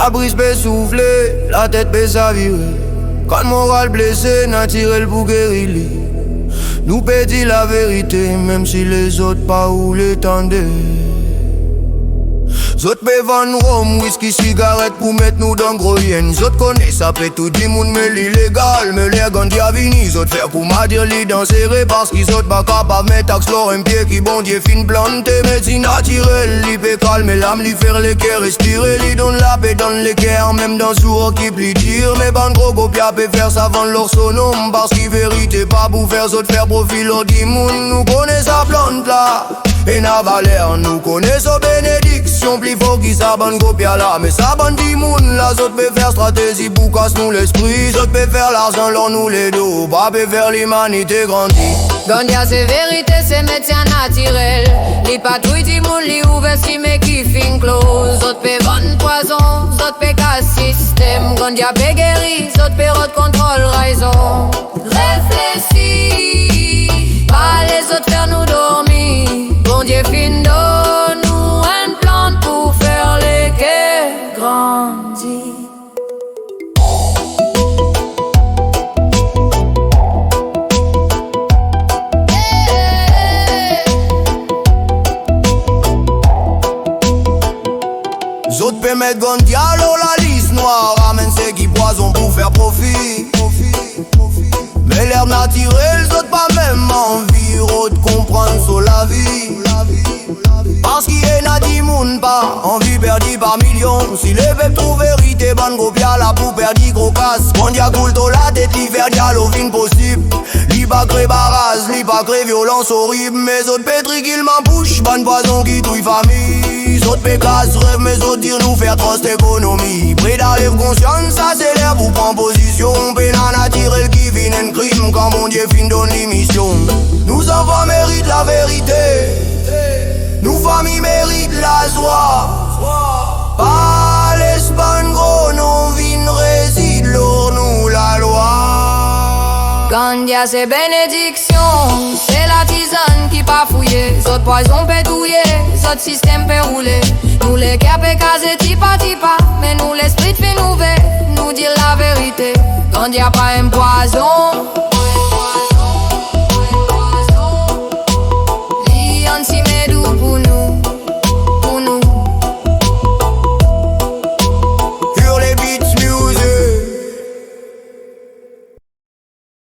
La brise peut souffler, la tête peut s'avirer. Quand le moral blessé, n'a tiré le pour guérir. Nous peut dire la vérité, même si les autres pas ou l'étendaient. Zot pe vendre rhum, whisky, cigarette pour mettre nous dans gros yen. Zot connaît ça peut tout le monde mais l'illégal. Mais les gants d'y vini, zot faire pour m'a dire li dans serré. Parce qu'ils zot pas capable mettre axe l'or un pied qui bon Dieu fin planté. Médecine naturelle, li peut calmer l'âme, li faire les cœurs respirer. Li donne la paix, donne les cœurs, même dans sourd qui plie dire. Mais ban gros copia peut faire ça vendre leur sonome. Parce qu'il vérité pas pour faire zot faire profil au dimoun. Nous connaissons sa plante là. Et na valeur, nous connaissons bénédiction. Plus fort qui sa bonne copia là. Mais sa bonne dimoun, la zot peut faire stratégie pour casse nous l'esprit. Zot peut faire l'argent, l'or nous les dos. Pas peut faire l'humanité grandir. Gandia c'est vérité, c'est médecin naturel. Li patrouille dimoun, li ouvert ce qui met qui fin close. Zot peut vendre poison, zot peut casse système. Gandia peut guérir, zot peut rot contrôle raison. Réfléchis, pas les autres faire nous dormir. Bon Dieu fin donne nous un plan pour faire les cœurs grandir. Zot peut mettre Gandia la liste noire. Ramène c'est qui poison pour faire profit. Mais l'herbe naturelle, zot pas même envie de comprendre sur la vie. Parce qu'il y a dit moun pas envie perdu par millions. Si les peuples trouvent vérité, ban copia la pour perdu gros casse. Gandia coule to la tête, li faire dialogue impossible. Li pas crée barrage, li pas crée violence horrible. Mais autres pétri qu'il m'embouche, ban poison qui touille famille. Autres pécasse rêve, mais autres dire nous faire trop d'économie. Près d'enlève conscience, ça c'est l'air pour prendre position. Pénan naturel qui vient un crime quand mon Dieu fin donne l'émission. Nous enfants méritent la vérité. Nous familles méritent la joie. Pas l'Espagne gros, non vin réside l'or nous la loi. Gandia c'est bénédiction, c'est la tisane qui pas fouillé. Zot poison peut douiller, zot système peut rouler. Nous les cœurs peut caser tipa tipa. Mais nous l'esprit fait nouvelle, nous dire la vérité. Gandia pas un poison.